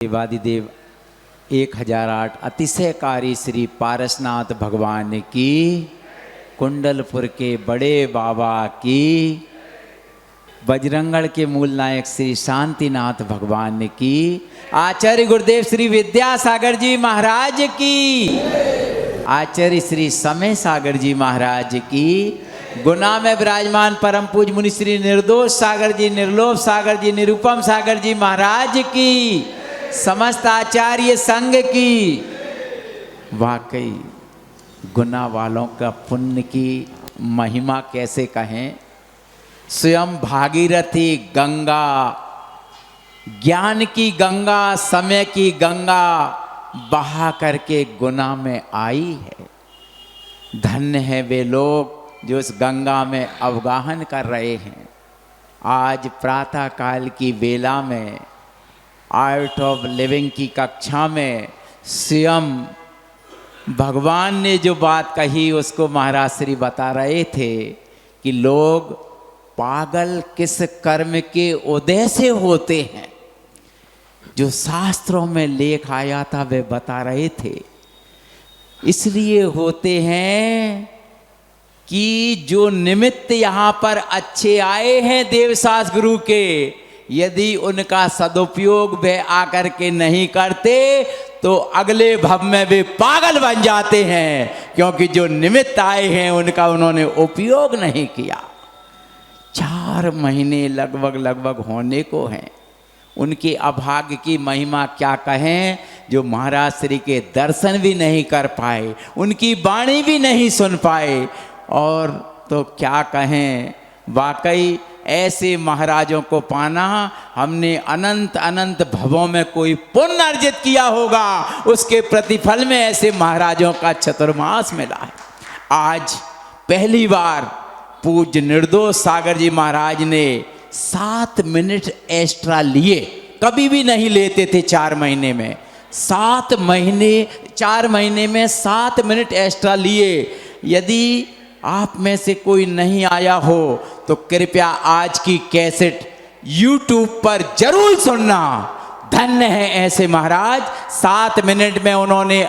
देवादिदेव 1008 अतिशयकारी श्री पारसनाथ भगवान की, कुंडलपुर के बड़े बाबा की, बजरंगगढ़ के मूल नायक श्री शांतिनाथ भगवान की, आचार्य गुरुदेव श्री विद्यासागर जी महाराज की, आचार्य श्री समय सागर जी महाराज की, गुना में विराजमान परम पूज मुनि श्री निर्दोष सागर जी, निर्लोभ सागर जी, निरुपम सागर जी महाराज की, समस्त आचार्य संघ की। वाकई गुना वालों का पुण्य की महिमा कैसे कहें। स्वयं भागीरथी गंगा, ज्ञान की गंगा, समय की गंगा बहा करके गुना में आई है। धन्य है वे लोग जो इस गंगा में अवगाहन कर रहे हैं। आज प्रातः काल की वेला में आर्ट ऑफ लिविंग की कक्षा में स्वयं भगवान ने जो बात कही उसको महाराज श्री बता रहे थे कि लोग पागल किस कर्म के उदय से होते हैं। जो शास्त्रों में लेख आया था वे बता रहे थे, इसलिए होते हैं कि जो निमित्त यहाँ पर अच्छे आए हैं देवशास्त्र गुरु के, यदि उनका सदुपयोग वे आकर के नहीं करते तो अगले भव में वे पागल बन जाते हैं, क्योंकि जो निमित्त आए हैं उनका उन्होंने उपयोग नहीं किया। 4 महीने लगभग होने को हैं। उनके अभाग्य की महिमा क्या कहें, जो महाराज श्री के दर्शन भी नहीं कर पाए, उनकी वाणी भी नहीं सुन पाए, और तो क्या कहें। वाकई ऐसे महाराजों को पाना, हमने अनंत अनंत भवों में कोई पुण्य अर्जित किया होगा, उसके प्रतिफल में ऐसे महाराजों का चतुर्मास मिला है। आज पहली बार पूज्य निर्दोष सागर जी महाराज ने 7 मिनट एक्स्ट्रा लिए। कभी भी नहीं लेते थे 4 महीने में। 4 महीने में 7 मिनट एक्स्ट्रा लिए। यदि आप में से कोई नहीं आया हो तो कृपया आज की कैसेट YouTube पर जरूर सुनना। धन्य है ऐसे महाराज। 7 मिनट में उन्होंने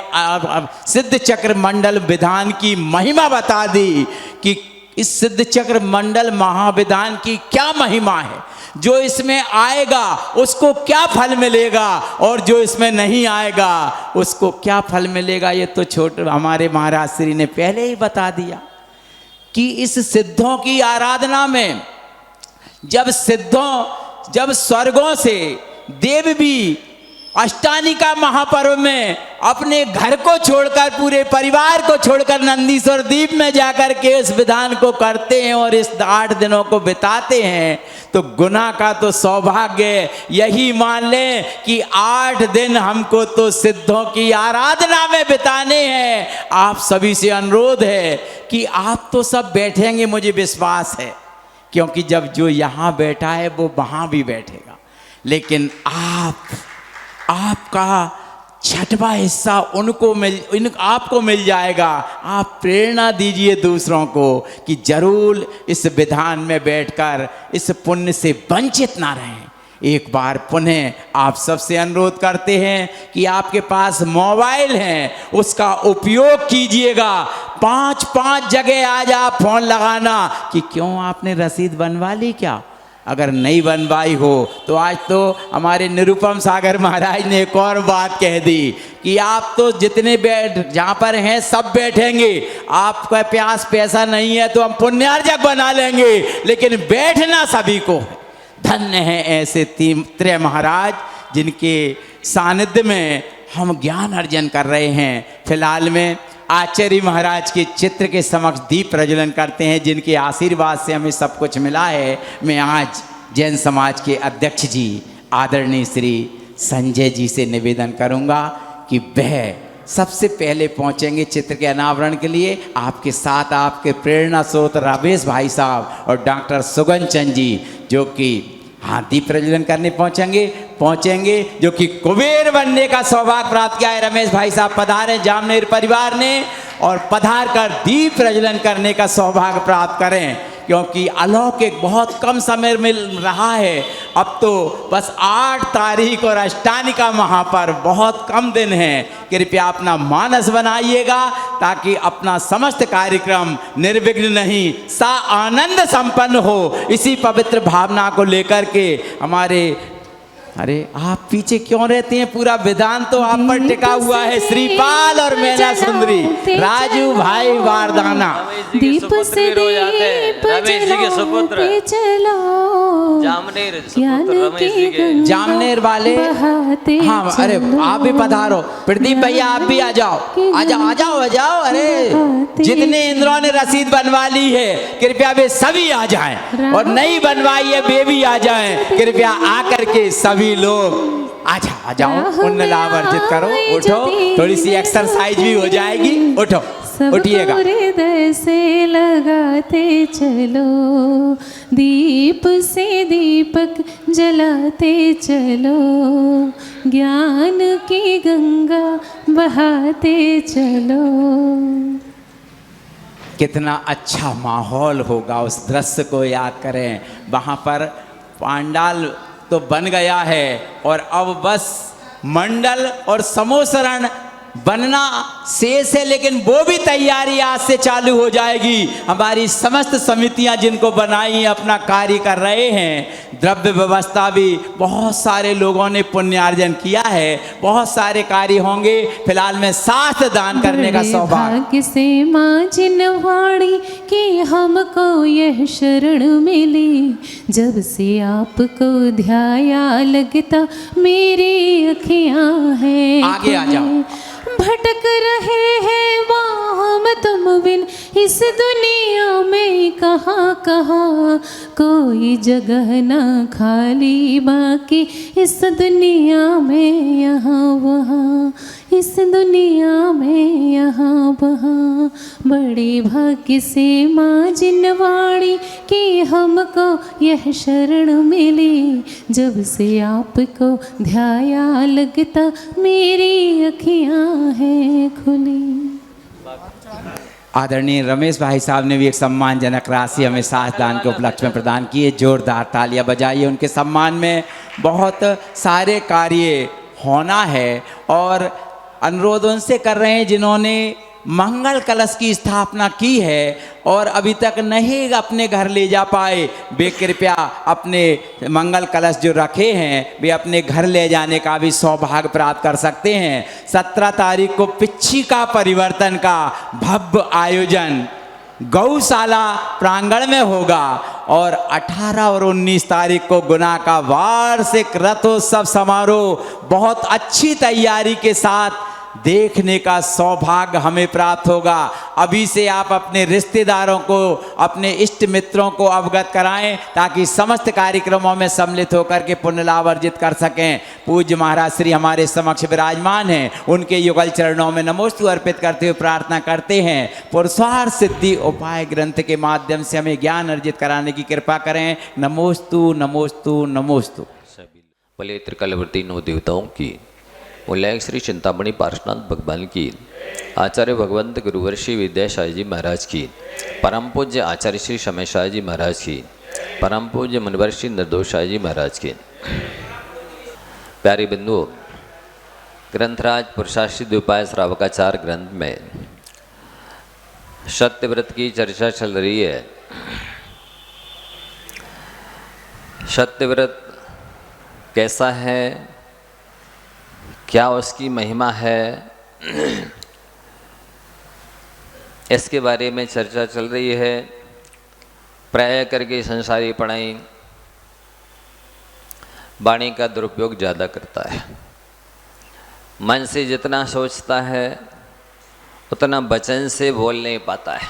सिद्ध चक्र मंडल विधान की महिमा बता दी कि इस सिद्ध चक्र मंडल महाविधान की क्या महिमा है, जो इसमें आएगा उसको क्या फल मिलेगा और जो इसमें नहीं आएगा उसको क्या फल मिलेगा। ये तो छोटे हमारे महाराज श्री ने पहले ही बता दिया कि इस सिद्धों की आराधना में जब स्वर्गों से देव भी अष्टानिका महापर्व में अपने घर को छोड़कर, पूरे परिवार को छोड़कर नंदीश्वर द्वीप में जाकर के इस विधान को करते हैं और इस 8 दिनों को बिताते हैं, तो गुना का तो सौभाग्य यही मान लें कि 8 दिन हमको तो सिद्धों की आराधना में बिताने हैं। आप सभी से अनुरोध है कि आप तो सब बैठेंगे, मुझे विश्वास है, क्योंकि जब जो यहाँ बैठा है वो वहाँ भी बैठेगा, लेकिन आपका 6वां हिस्सा आपको मिल जाएगा। आप प्रेरणा दीजिए दूसरों को कि जरूर इस विधान में बैठकर इस पुण्य से वंचित ना रहें। एक बार पुनः आप सबसे अनुरोध करते हैं कि आपके पास मोबाइल हैं, उसका उपयोग कीजिएगा। 5 जगह आज आप फोन लगाना कि क्यों आपने रसीद बनवा ली क्या। अगर नहीं बनवाई हो तो आज तो हमारे निरुपम सागर महाराज ने एक और बात कह दी कि आप तो जितने जहाँ पर हैं सब बैठेंगे, आपका प्यास पैसा नहीं है तो हम पुण्यार्जक बना लेंगे, लेकिन बैठना सभी को है। धन्य है ऐसे 3 महाराज जिनके सानिध्य में हम ज्ञान अर्जन कर रहे हैं। फिलहाल में आचार्य महाराज के चित्र के समक्ष दीप प्रज्वलन करते हैं, जिनके आशीर्वाद से हमें सब कुछ मिला है। मैं आज जैन समाज के अध्यक्ष जी आदरणीय श्री संजय जी से निवेदन करूंगा कि वह सबसे पहले पहुंचेंगे चित्र के अनावरण के लिए। आपके साथ आपके प्रेरणा स्रोत रमेश भाई साहब और डॉक्टर सुगन चंद जी, जो कि दीप प्रज्वलन करने पहुंचेंगे, जो कि कुबेर बनने का सौभाग्य प्राप्त किया है। रमेश भाई साहब पधारे जामनेर परिवार ने, और पधार कर दीप प्रज्वलन करने का सौभाग्य प्राप्त करें, क्योंकि अलौकिक बहुत कम समय मिल रहा है। अब तो बस 8 तारीख और अष्टानिका महापर्व बहुत कम दिन हैं। कृपया अपना मानस बनाइएगा ताकि अपना समस्त कार्यक्रम निर्विघ्न नहीं सा आनंद संपन्न हो। इसी पवित्र भावना को लेकर के हमारे, अरे आप पीछे क्यों रहते हैं? पूरा विधान तो आप पर टिका हुआ है। श्रीपाल और मैना सुंदरी, राजू भाई वारदाना, दीप से दीप जलाते चलो, जामनेर वाले। हाँ, अरे आप भी पधारो। प्रदीप भैया आप भी आ जाओ, आ जाओ, आ जाओ, आ जाओ। अरे जितने इंद्रों ने रसीद बनवा ली है कृपया वे सभी आ जाएं, और नहीं बनवाई है वे भी आ जाएं। कृपया आकर के सभी लोग आ जाओ, पुण्य लाभ अर्जित करो। उठो, थोड़ी सी एक्सरसाइज भी हो जाएगी। उठो, उठिएगा। हृदय से लगाते चलो, दीप से दीपक जलाते चलो, ज्ञान की गंगा बहाते चलो। कितना अच्छा माहौल होगा, उस दृश्य को याद करें। वहाँ पर पांडाल तो बन गया है और अब बस मंडल और समोसरण बनना शेष है, लेकिन वो भी तैयारी आज से चालू हो जाएगी। हमारी समस्त समितियां जिनको बनाई अपना कार्य कर रहे हैं। द्रव्य व्यवस्था भी बहुत सारे लोगों ने पुण्यार्जन किया है, बहुत सारे कार्य होंगे। फिलहाल में शास्त्र दान करने का सौभाग्य से माँ जिनवाड़ी कि हमको यह शरण मिली, जब से आपको ध्याया लगता मेरी अखियां हैं। आगे आ जाओ। भटक रहे हैं वहाँ हम तुम बिन इस दुनिया में, कहाँ कहाँ कोई जगह ना खाली बाकी इस दुनिया में, यहाँ वहाँ इस दुनिया में, यहाँ वहाँ। बड़े भाग्य से माँ जिनवाड़ी कि हमको यह शरण मिली, जब से आपको ध्याया लगता मेरी अखियाँ हैं खुली। आदरणीय रमेश भाई साहब ने भी एक सम्मानजनक राशि हमें शास्त्र दान के उपलक्ष्य में प्रदान की है। जोरदार तालियां बजाइए उनके सम्मान में। बहुत सारे कार्य होना है और अनुरोध उनसे कर रहे हैं जिन्होंने मंगल कलश की स्थापना की है और अभी तक नहीं अपने घर ले जा पाए, वे कृपया अपने मंगल कलश जो रखे हैं वे अपने घर ले जाने का भी सौभाग्य प्राप्त कर सकते हैं। 17 तारीख को पिच्छिका परिवर्तन का भव्य आयोजन गौशाला प्रांगण में होगा और 18 और 19 तारीख को गुना का वार्षिक रथोत्सव समारोह बहुत अच्छी तैयारी के साथ देखने का सौभाग्य हमें प्राप्त होगा। अभी से आप अपने रिश्तेदारों को, अपने इष्ट मित्रों को अवगत कराएं ताकि समस्त कार्यक्रमों में सम्मिलित होकर के पुण्य लाभ अर्जित कर सकें। पूज्य महाराज श्री हमारे समक्ष विराजमान हैं, उनके युगल चरणों में नमोस्तु अर्पित करते हुए प्रार्थना करते हैं पुरुषार्थ सिद्धि उपाय ग्रंथ के माध्यम से हमें ज्ञान अर्जित कराने की कृपा करें। नमोस्तु नमोस्तु नमोस्तु। भले त्रिकालवर्ती 9 देवताओं की, उल्लेख श्री चिंतामणि पार्श्वनाथ भगवान की, आचार्य भगवंत गुरुवर्षि विद्यासाई जी महाराज की, परम पूज्य आचार्य श्री शमेशाह जी महाराज की, परम पूज्य मुनिवर्षि निर्दोषाई जी महाराज की। प्यारे बिंदु, ग्रंथराज पुरुषार्थी द्विपाय श्रावकाचार ग्रंथ में सत्यव्रत की चर्चा चल रही है। सत्यव्रत कैसा है, क्या उसकी महिमा है, इसके बारे में चर्चा चल रही है। प्राय करके संसारी पढ़ाई वाणी का दुरुपयोग ज़्यादा करता है। मन से जितना सोचता है उतना वचन से बोल नहीं पाता है,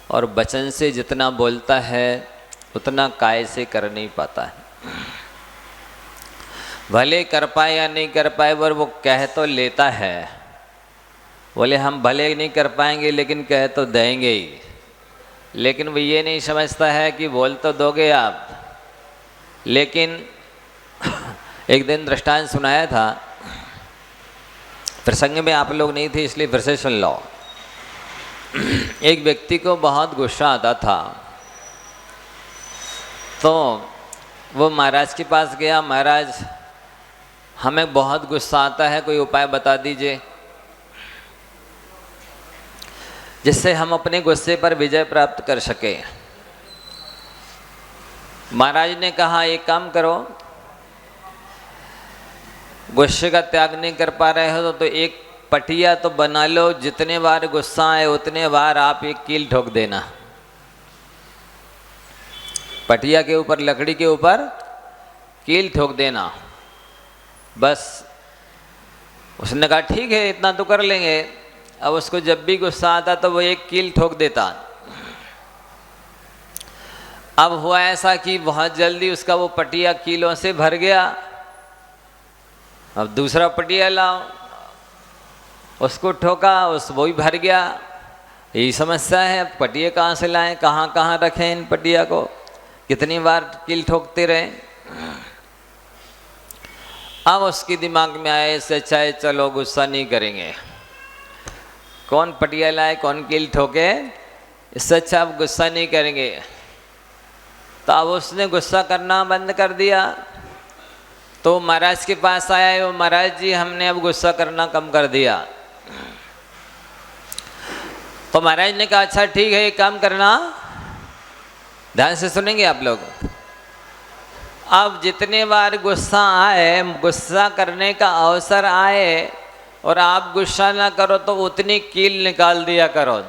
और वचन से जितना बोलता है उतना काय से कर नहीं पाता है। भले कर पाए या नहीं कर पाए पर वो कह तो लेता है। बोले हम भले नहीं कर पाएंगे लेकिन कह तो देंगे ही, लेकिन वो ये नहीं समझता है कि बोल तो दोगे आप। लेकिन एक दिन दृष्टांत सुनाया था, प्रसंग में आप लोग नहीं थे इसलिए फिर से सुन लो। एक व्यक्ति को बहुत गुस्सा आता था तो वो महाराज के पास गया, महाराज हमें बहुत गुस्सा आता है, कोई उपाय बता दीजिए जिससे हम अपने गुस्से पर विजय प्राप्त कर सके। महाराज ने कहा एक काम करो, गुस्से का त्याग नहीं कर पा रहे हो तो एक पटिया तो बना लो, जितने बार गुस्सा आए उतने बार आप एक कील ठोक देना। पटिया के ऊपर, लकड़ी के ऊपर कील ठोक देना बस। उसने कहा ठीक है, इतना तो कर लेंगे। अब उसको जब भी गुस्सा आता तो वो एक कील ठोक देता। अब हुआ ऐसा कि बहुत जल्दी उसका वो पटिया कीलों से भर गया। अब दूसरा पटिया लाओ, उसको ठोका, वो भी भर गया। यही समस्या है, अब पटिया कहाँ से लाएं, कहाँ कहाँ रखें इन पटिया को, कितनी बार कील ठोकते रहें। अब उसके दिमाग में आए इससे अच्छा है चलो गुस्सा नहीं करेंगे, कौन पटिया लाए कौन कील ठोके, इससे अच्छा अब गुस्सा नहीं करेंगे। तो अब उसने गुस्सा करना बंद कर दिया। तो महाराज के पास आया, वो महाराज जी हमने अब गुस्सा करना कम कर दिया। तो महाराज ने कहा अच्छा ठीक है, एक काम करना, ध्यान से सुनेंगे आप लोग। अब जितने बार गुस्सा आए, गुस्सा करने का अवसर आए और आप गुस्सा ना करो तो उतनी कील निकाल दिया करो।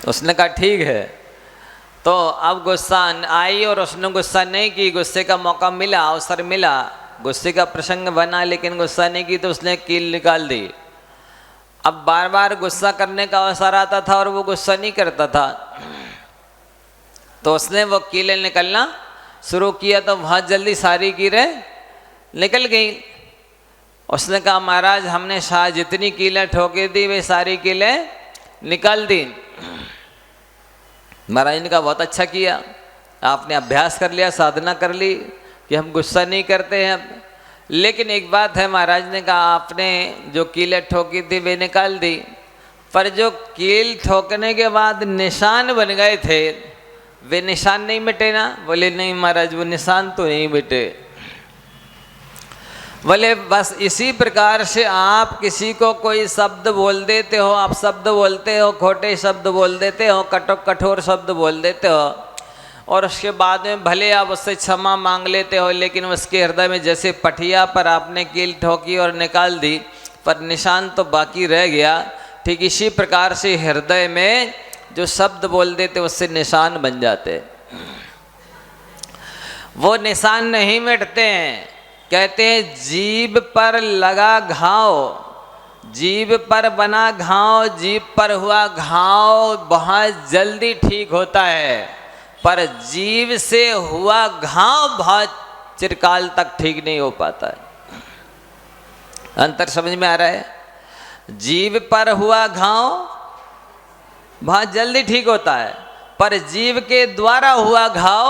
उसने कहा ठीक है। तो अब गुस्सा आई और उसने गुस्सा नहीं की, गुस्से का मौका मिला, अवसर मिला, गुस्से का प्रसंग बना, लेकिन गुस्सा नहीं की तो उसने कील निकाल दी। अब बार बार गुस्सा करने का अवसर आता था और वो गुस्सा नहीं करता था, तो उसने वो कीलें निकलना शुरू किया तो बहुत जल्दी सारी कीलें निकल गई। उसने कहा महाराज हमने शायद जितनी कीलें ठोकी दी वे सारी कीलें निकाल दी। महाराज ने कहा बहुत अच्छा किया, आपने अभ्यास कर लिया, साधना कर ली कि हम गुस्सा नहीं करते हैं। लेकिन एक बात है, महाराज ने कहा आपने जो कीलें ठोकी थी वे निकाल दी, पर जो कील ठोकने के बाद निशान बन गए थे वे निशान नहीं मिटे ना। बोले नहीं महाराज वो निशान तो नहीं मिटे। बोले बस इसी प्रकार से आप किसी को कोई शब्द बोल देते हो, आप शब्द बोलते हो, खोटे शब्द बोल देते हो, कठोर शब्द बोल देते हो और उसके बाद में भले आप उससे क्षमा मांग लेते हो, लेकिन उसके हृदय में जैसे पटिया पर आपने कील ठोकी और निकाल दी पर निशान तो बाकी रह गया, ठीक इसी प्रकार से हृदय में जो शब्द बोल देते उससे निशान बन जाते। वो निशान नहीं मिटते हैं। कहते हैं जीभ पर लगा घाव, जीभ पर बना घाव, जीभ पर हुआ घाव बहुत जल्दी ठीक होता है, पर जीभ से हुआ घाव बहुत चिरकाल तक ठीक नहीं हो पाता है। अंतर समझ में आ रहा है? जीभ पर हुआ घाव बहुत जल्दी ठीक होता है, पर जीभ के द्वारा हुआ घाव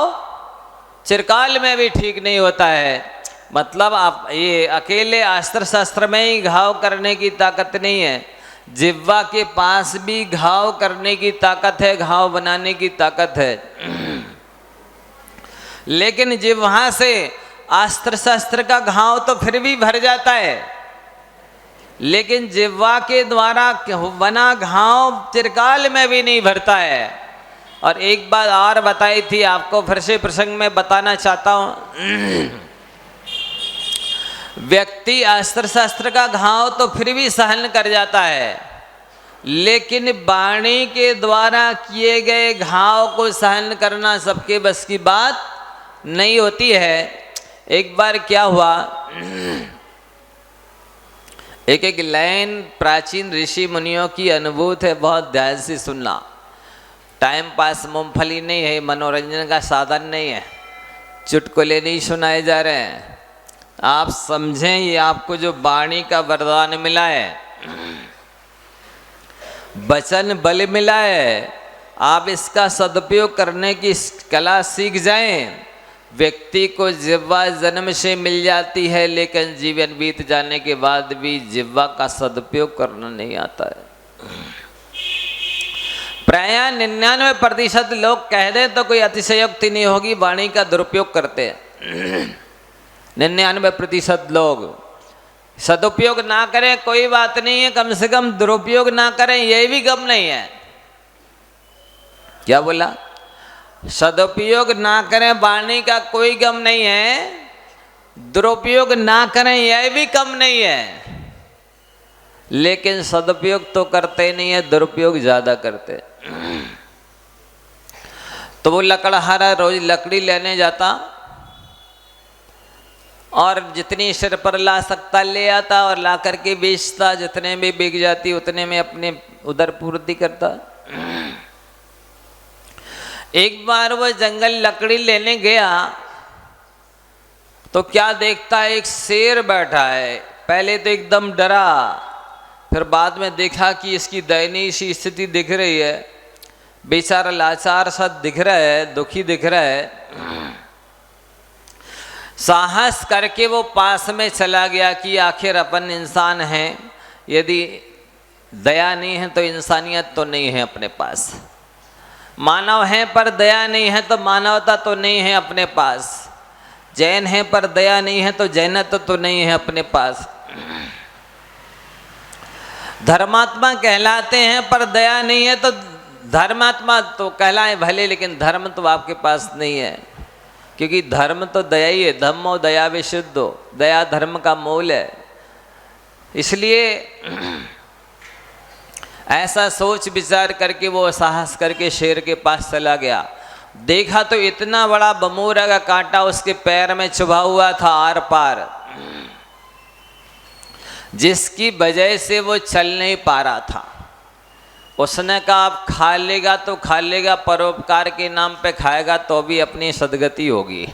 चिरकाल में भी ठीक नहीं होता है। मतलब आप ये अकेले अस्त्र शस्त्र में ही घाव करने की ताकत नहीं है, जिह्वा के पास भी घाव करने की ताकत है, घाव बनाने की ताकत है। लेकिन जिह्वा से अस्त्र शस्त्र का घाव तो फिर भी भर जाता है, लेकिन जिह्वा के द्वारा बना घाव चिरकाल में भी नहीं भरता है। और एक बात और बताई थी आपको, फिर से प्रसंग में बताना चाहता हूँ। व्यक्ति अस्त्र शस्त्र का घाव तो फिर भी सहन कर जाता है, लेकिन वाणी के द्वारा किए गए घाव को सहन करना सबके बस की बात नहीं होती है। एक बार क्या हुआ, एक लाइन प्राचीन ऋषि मुनियों की अनुभूत है, बहुत ध्यान से सुनना। टाइम पास मूंगफली नहीं है, मनोरंजन का साधन नहीं है, चुटकुले नहीं सुनाए जा रहे हैं। आप समझें ये आपको जो वाणी का वरदान मिला है, वचन बल मिला है, आप इसका सदुपयोग करने की कला सीख जाएं। व्यक्ति को जिह्वा जन्म से मिल जाती है, लेकिन जीवन बीत जाने के बाद भी जिह्वा का सदुपयोग करना नहीं आता है। प्राय 99% लोग कह दें तो कोई अतिशयोक्ति नहीं होगी, वाणी का दुरुपयोग करते हैं। 99% लोग सदुपयोग ना करें कोई बात नहीं है, कम से कम दुरुपयोग ना करें यही भी गम नहीं है। क्या बोला? सदुपयोग ना करें वाणी का कोई गम नहीं है, दुरुपयोग ना करें यह भी कम नहीं है, लेकिन सदुपयोग तो करते नहीं है, दुरुपयोग ज्यादा करते। तो वो लकड़हारा रोज लकड़ी लेने जाता और जितनी सिर पर ला सकता ले आता और ला करके बेचता, जितने में बिक जाती उतने में अपने उधर पूर्ति करता। एक बार वो जंगल लकड़ी लेने गया तो क्या देखता है, एक शेर बैठा है। पहले तो एकदम डरा, फिर बाद में देखा कि इसकी दयनीय सी स्थिति दिख रही है, बेचारा लाचार सा दिख रहा है, दुखी दिख रहा है। साहस करके वो पास में चला गया कि आखिर अपन इंसान हैं, यदि दया नहीं है तो इंसानियत तो नहीं है अपने पास, मानव हैं पर दया नहीं है तो मानवता तो नहीं है अपने पास, जैन हैं पर दया नहीं है तो जैनत्व तो नहीं है अपने पास, धर्मात्मा कहलाते हैं पर दया नहीं है तो धर्मात्मा तो कहलाए भले, लेकिन धर्म तो आपके पास नहीं है, क्योंकि धर्म तो दया ही है। धम्मो दया विशुद्धो, दया धर्म का मूल है। इसलिए ऐसा सोच विचार करके वो साहस करके शेर के पास चला गया। देखा तो इतना बड़ा बमूरा का कांटा उसके पैर में चुभा हुआ था आर पार, जिसकी वजह से वो चल नहीं पा रहा था। उसने कहा अब खा लेगा तो खा लेगा, परोपकार के नाम पे खाएगा तो भी अपनी सदगति होगी।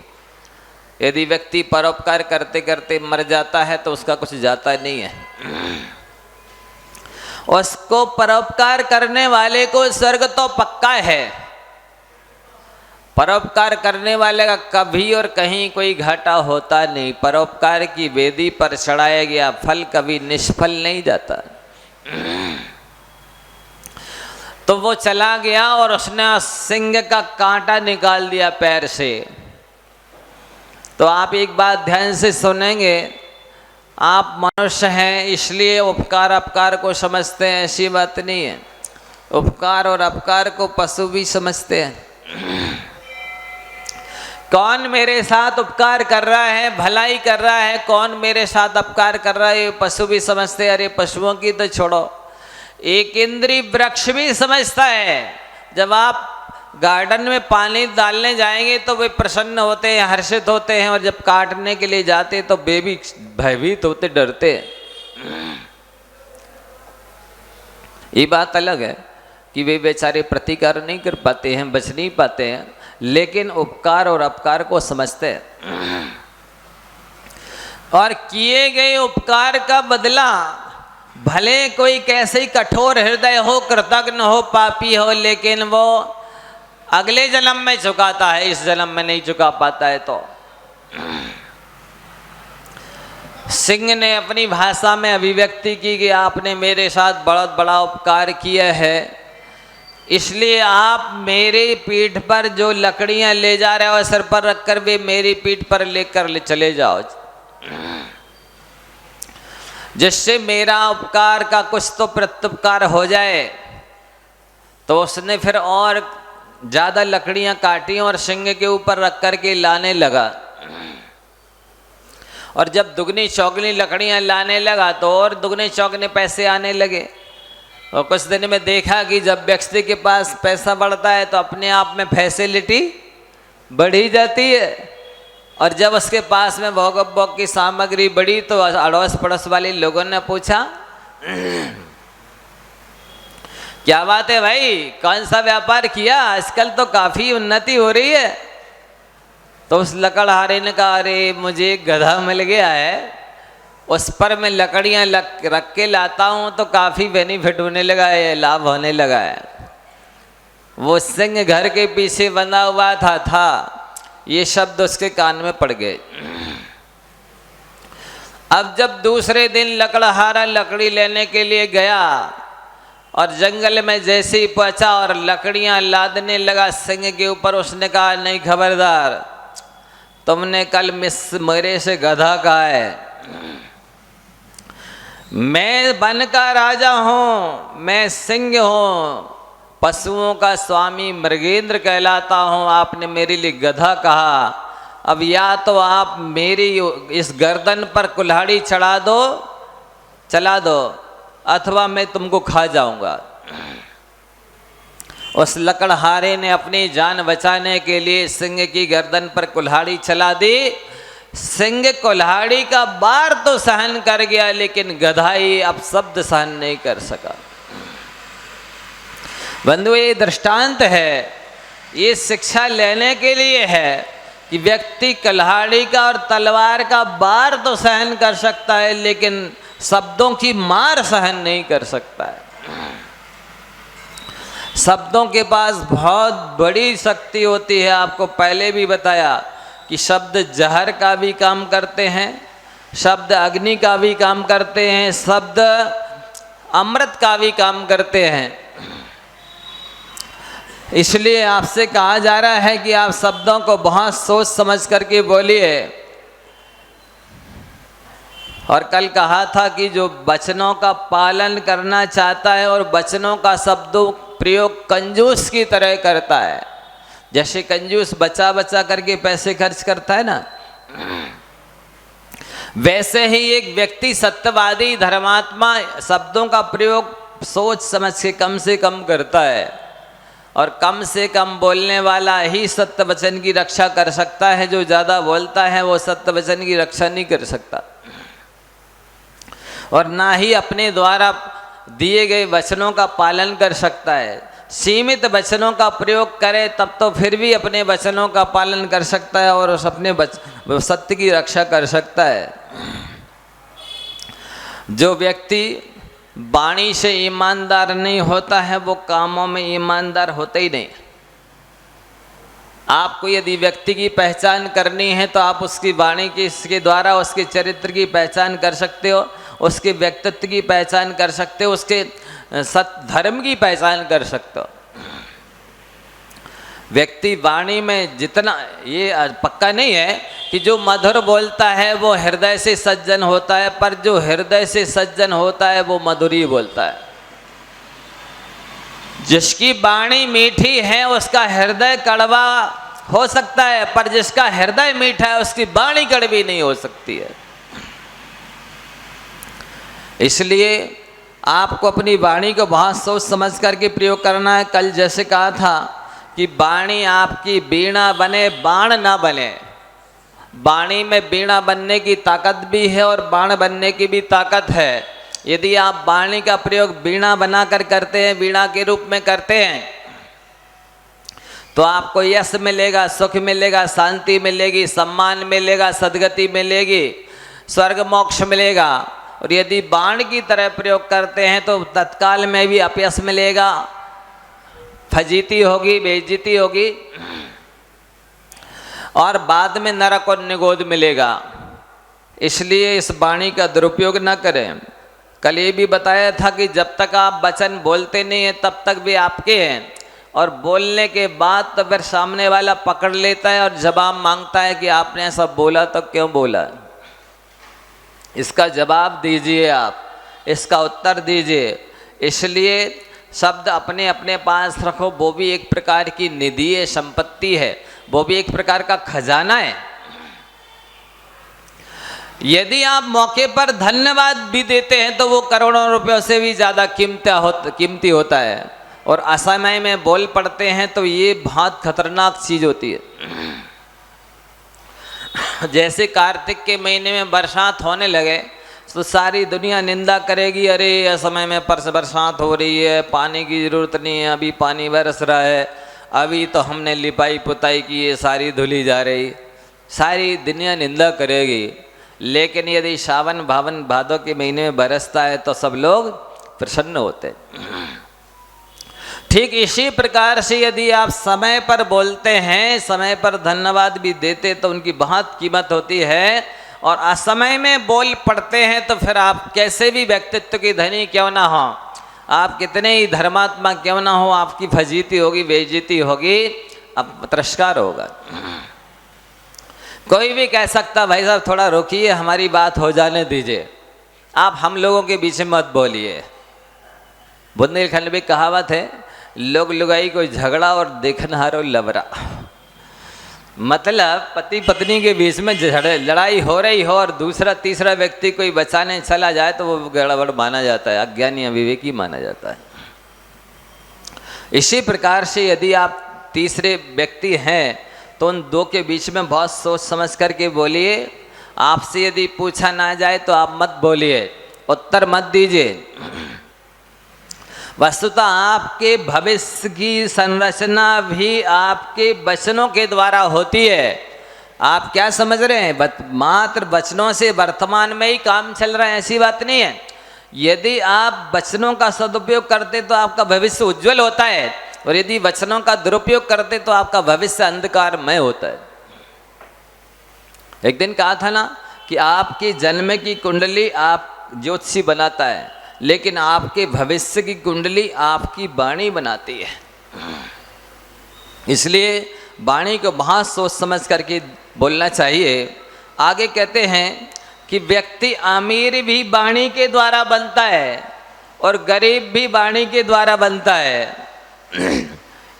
यदि व्यक्ति परोपकार करते करते मर जाता है तो उसका कुछ जाता नहीं है। उसको परोपकार करने वाले को स्वर्ग तो पक्का है, परोपकार करने वाले का कभी और कहीं कोई घाटा होता नहीं। परोपकार की वेदी पर चढ़ाया गया फल कभी निष्फल नहीं जाता। तो वो चला गया और उसने सिंह का कांटा निकाल दिया पैर से। तो आप एक बात ध्यान से सुनेंगे, आप मनुष्य हैं इसलिए उपकार अपकार को समझते हैं, ऐसी बात नहीं है। उपकार और अपकार को पशु भी समझते हैं। कौन मेरे साथ उपकार कर रहा है, भलाई कर रहा है, कौन मेरे साथ अपकार कर रहा है, ये पशु भी समझते हैं। अरे पशुओं की तो छोड़ो, एक इंद्रिय वृक्ष भी समझता है। जब आप गार्डन में पानी डालने जाएंगे तो वे प्रसन्न होते हैं, हर्षित होते हैं, और जब काटने के लिए जाते तो वे भी भयभीत होते, डरते हैं। ये बात अलग है कि वे बेचारे प्रतिकार नहीं कर पाते हैं, बच नहीं पाते हैं, लेकिन उपकार और अपकार को समझते हैं। और किए गए उपकार का बदला भले कोई कैसे ही कठोर हृदय हो, कृतज्ञ हो, पापी हो, लेकिन वो अगले जन्म में चुकाता है, इस जन्म में नहीं चुका पाता है। तो सिंह ने अपनी भाषा में अभिव्यक्ति की कि आपने मेरे साथ बहुत बड़ा उपकार किया है, इसलिए आप मेरी पीठ पर जो लकड़ियां ले जा रहे हो सर पर रखकर वे मेरी पीठ पर लेकर चले जाओ, जिससे मेरा उपकार का कुछ तो प्रत्युपकार हो जाए। तो उसने फिर और ज़्यादा लकड़ियां काटी और सिंह के ऊपर रख कर के लाने लगा। और जब दुगनी चौगनी लकड़ियां लाने लगा तो और दुगने चौगने पैसे आने लगे। और कुछ दिन में देखा कि जब व्यक्ति के पास पैसा बढ़ता है तो अपने आप में फैसिलिटी बढ़ी जाती है। और जब उसके पास में भोग उपभोग की सामग्री बढ़ी तो अड़ोस पड़ोस वाले लोगों ने पूछा, क्या बात है भाई, कौन सा व्यापार किया, आजकल तो काफ़ी उन्नति हो रही है। तो उस लकड़हारे ने कहा, अरे मुझे एक गधा मिल गया है, उस पर मैं लकड़ियाँ रख के लाता हूँ तो काफ़ी बेनिफिट होने लगा है, लाभ होने लगा है। वो सिंह घर के पीछे बंधा हुआ था। ये शब्द उसके कान में पड़ गए। अब जब दूसरे दिन लकड़हारा लकड़ी लेने के लिए गया और जंगल में जैसे ही पहुंचा और लकड़ियां लादने लगा सिंह के ऊपर, उसने कहा नहीं खबरदार, तुमने कल मेरे से गधा कहा है, मैं वन का राजा हूं, मैं सिंह हूं, पशुओं का स्वामी मृगेंद्र कहलाता हूं, आपने मेरे लिए गधा कहा। अब या तो आप मेरी इस गर्दन पर कुल्हाड़ी चला दो अथवा मैं तुमको खा जाऊंगा। उस लकड़हारे ने अपनी जान बचाने के लिए सिंह की गर्दन पर कुल्हाड़ी चला दी। सिंह कुल्हाड़ी का बार तो सहन कर गया, लेकिन गधाई अब शब्द सहन नहीं कर सका। बंधु, ये दृष्टांत है, ये शिक्षा लेने के लिए है कि व्यक्ति कुल्हाड़ी का और तलवार का बार तो सहन कर सकता है, लेकिन शब्दों की मार सहन नहीं कर सकता है। शब्दों के पास बहुत बड़ी शक्ति होती है। आपको पहले भी बताया कि शब्द जहर का भी काम करते हैं, शब्द अग्नि का भी काम करते हैं, शब्द अमृत का भी काम करते हैं। इसलिए आपसे कहा जा रहा है कि आप शब्दों को बहुत सोच समझ करके बोलिए। और कल कहा था कि जो वचनों का पालन करना चाहता है और वचनों का शब्दों प्रयोग कंजूस की तरह करता है, जैसे कंजूस बचा बचा करके पैसे खर्च करता है ना, वैसे ही एक व्यक्ति सत्यवादी धर्मात्मा शब्दों का प्रयोग सोच समझ के कम करता है। और कम से कम बोलने वाला ही सत्य वचन की रक्षा कर सकता है। जो ज़्यादा बोलता है वो सत्य वचन की रक्षा नहीं कर सकता, और ना ही अपने द्वारा दिए गए वचनों का पालन कर सकता है। सीमित वचनों का प्रयोग करे तब तो फिर भी अपने वचनों का पालन कर सकता है और उस अपने सत्य की रक्षा कर सकता है। जो व्यक्ति वाणी से ईमानदार नहीं होता है वो कामों में ईमानदार होता ही नहीं। आपको यदि व्यक्ति की पहचान करनी है तो आप उसकी वाणी के द्वारा उसके चरित्र की पहचान कर सकते हो, उसके व्यक्तित्व की पहचान कर सकते हो, उसके धर्म की पहचान कर सकते हो। व्यक्ति वाणी में जितना, ये पक्का नहीं है कि जो मधुर बोलता है वो हृदय से सज्जन होता है, पर जो हृदय से सज्जन होता है वो मधुर ही बोलता है। जिसकी वाणी मीठी है उसका हृदय कड़वा हो सकता है, पर जिसका हृदय मीठा है उसकी वाणी कड़वी नहीं हो सकती है। इसलिए आपको अपनी वाणी को बहुत सोच समझ करके प्रयोग करना है। कल जैसे कहा था कि वाणी आपकी वीणा बने, बाण ना बने। वाणी में वीणा बनने की ताकत भी है और बाण बनने की भी ताकत है। यदि आप वाणी का प्रयोग वीणा बनाकर करते हैं, वीणा के रूप में करते हैं, तो आपको यश मिलेगा, सुख मिलेगा, शांति मिलेगी, सम्मान मिलेगा, सद्गति मिलेगी, स्वर्ग मोक्ष मिलेगा। और यदि बाण की तरह प्रयोग करते हैं तो तत्काल में भी अपयश मिलेगा, फजीती होगी, बेइज्जती होगी और बाद में नरक और निगोद मिलेगा। इसलिए इस वाणी का दुरुपयोग न करें। कल ये भी बताया था कि जब तक आप वचन बोलते नहीं हैं तब तक भी आपके हैं, और बोलने के बाद तो फिर सामने वाला पकड़ लेता है और जवाब मांगता है कि आपने ऐसा बोला तो क्यों बोला, इसका जवाब दीजिए, आप इसका उत्तर दीजिए। इसलिए शब्द अपने अपने पास रखो, वो भी एक प्रकार की निधि है, संपत्ति है, वो भी एक प्रकार का खजाना है। यदि आप मौके पर धन्यवाद भी देते हैं तो वो करोड़ों रुपयों से भी ज़्यादा कीमती होता है, और असमय में बोल पड़ते हैं तो ये बहुत खतरनाक चीज़ होती है। जैसे कार्तिक के महीने में बरसात होने लगे तो सारी दुनिया निंदा करेगी, अरे असमय में बरसात हो रही है, पानी की ज़रूरत नहीं है, अभी पानी बरस रहा है, अभी तो हमने लिपाई पुताई की है, सारी धुली जा रही, सारी दुनिया निंदा करेगी। लेकिन यदि सावन भावन भादों के महीने में बरसता है तो सब लोग प्रसन्न होते हैं। ठीक इसी प्रकार से यदि आप समय पर बोलते हैं, समय पर धन्यवाद भी देते तो उनकी बहुत कीमत होती है, और असमय में बोल पड़ते हैं तो फिर आप कैसे भी व्यक्तित्व की धनी क्यों ना हो, आप कितने ही धर्मात्मा क्यों ना हो, आपकी फजीती होगी, बेइज्जती होगी, अब तिरस्कार होगा। कोई भी कह सकता भाई साहब थोड़ा रोकिए, हमारी बात हो जाने दीजिए, आप हम लोगों के बीच में मत बोलिए। बुंदेलखंड में कहावत है, लोग लुगाई कोई झगड़ा और देखनहारो लबरा। मतलब पति पत्नी के बीच में लड़ाई हो रही हो और दूसरा तीसरा व्यक्ति कोई बचाने चला जाए तो वो गड़बड़ माना जाता है, अज्ञानी अविवेकी माना जाता है। इसी प्रकार से यदि आप तीसरे व्यक्ति हैं तो उन दो के बीच में बहुत सोच समझ करके बोलिए। आपसे यदि पूछा ना जाए तो आप मत बोलिए, उत्तर मत दीजिए। वस्तुतः आपके भविष्य की संरचना भी आपके वचनों के द्वारा होती है। आप क्या समझ रहे हैं, मात्र वचनों से वर्तमान में ही काम चल रहा है, ऐसी बात नहीं है। यदि आप वचनों का सदुपयोग करते तो आपका भविष्य उज्जवल होता है, और यदि वचनों का दुरुपयोग करते तो आपका भविष्य अंधकारमय होता है। एक दिन कहा था ना कि आपकी जन्म की कुंडली आप ज्योतिषी बनाता है, लेकिन आपके भविष्य की कुंडली आपकी वाणी बनाती है। इसलिए वाणी को बहुत सोच समझ करके बोलना चाहिए। आगे कहते हैं कि व्यक्ति अमीर भी वाणी के द्वारा बनता है और गरीब भी वाणी के द्वारा बनता है।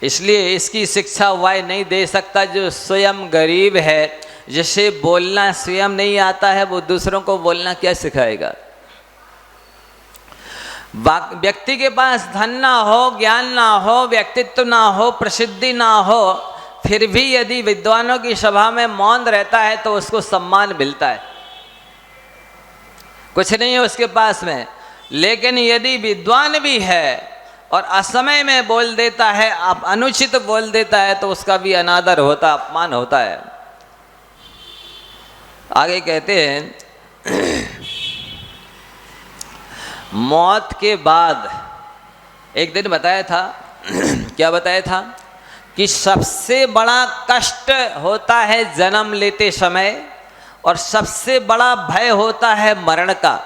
इसलिए इसकी शिक्षा वह नहीं दे सकता जो स्वयं गरीब है। जिसे बोलना स्वयं नहीं आता है वो दूसरों को बोलना क्या सिखाएगा। व्यक्ति के पास धन ना हो, ज्ञान ना हो, व्यक्तित्व ना हो, प्रसिद्धि ना हो, फिर भी यदि विद्वानों की सभा में मौन रहता है तो उसको सम्मान मिलता है। कुछ नहीं है उसके पास में, लेकिन यदि विद्वान भी है और असमय में बोल देता है, आप अनुचित बोल देता है, तो उसका भी अनादर होता, अपमान होता है। आगे कहते हैं मौत के बाद एक दिन बताया था क्या बताया था कि सबसे बड़ा कष्ट होता है जन्म लेते समय और सबसे बड़ा भय होता है मरण का।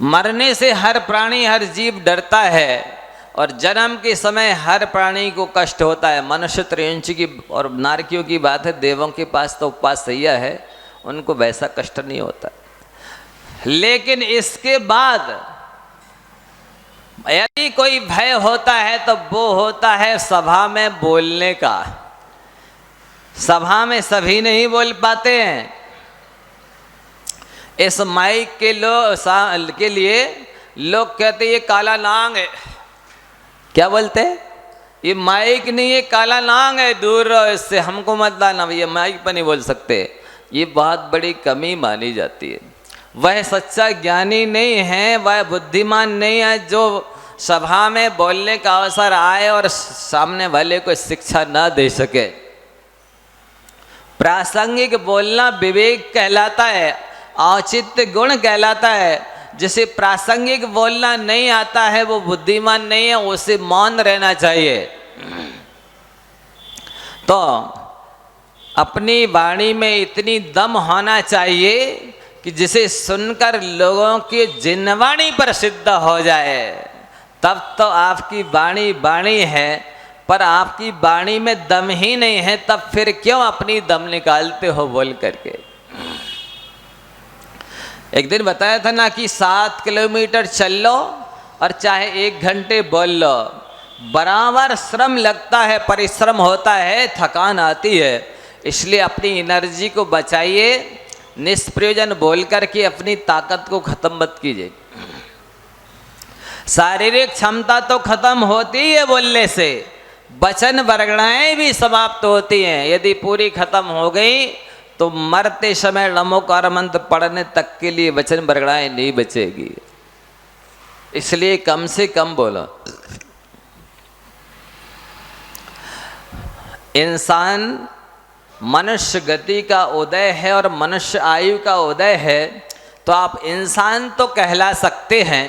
मरने से हर प्राणी हर जीव डरता है और जन्म के समय हर प्राणी को कष्ट होता है। मनुष्य त्रयंची की और नारकियों की बात है, देवों के पास तो उपवास सैया है, उनको वैसा कष्ट नहीं होता। लेकिन इसके बाद यदि कोई भय होता है तो वो होता है सभा में बोलने का। सभा में सभी नहीं बोल पाते हैं। इस माइक के लिए लोग कहते ये काला नांग है। क्या बोलते हैं? ये माइक नहीं, ये काला नांग है, दूर रहो इससे, हमको मत लाना, ये माइक पर नहीं बोल सकते। ये बहुत बड़ी कमी मानी जाती है। वह सच्चा ज्ञानी नहीं है, वह बुद्धिमान नहीं है जो सभा में बोलने का अवसर आए और सामने वाले को शिक्षा न दे सके। प्रासंगिक बोलना विवेक कहलाता है, औचित्य गुण कहलाता है। जिसे प्रासंगिक बोलना नहीं आता है वो बुद्धिमान नहीं है, उसे मौन रहना चाहिए। तो अपनी वाणी में इतनी दम होना चाहिए कि जिसे सुनकर लोगों की जिनवाणी प्रसिद्ध हो जाए। तब तो आपकी वाणी वाणी है, पर आपकी वाणी में दम ही नहीं है, तब फिर क्यों अपनी दम निकालते हो बोल करके। एक दिन बताया था ना कि 7 किलोमीटर चल लो और चाहे 1 घंटे बोल लो, बराबर श्रम लगता है, परिश्रम होता है, थकान आती है। इसलिए अपनी एनर्जी को बचाइए, निष्प्रयोजन बोल करके अपनी ताकत को खत्म मत कीजिए। शारीरिक क्षमता तो खत्म होती है बोलने से, वचन वर्गणाएं भी समाप्त होती हैं। यदि पूरी खत्म हो गई तो मरते समय नमोकार मंत्र पढ़ने तक के लिए वचन वर्गणाएं नहीं बचेगी। इसलिए कम से कम बोलो। इंसान मनुष्य गति का उदय है और मनुष्य आयु का उदय है, तो आप इंसान तो कहला सकते हैं,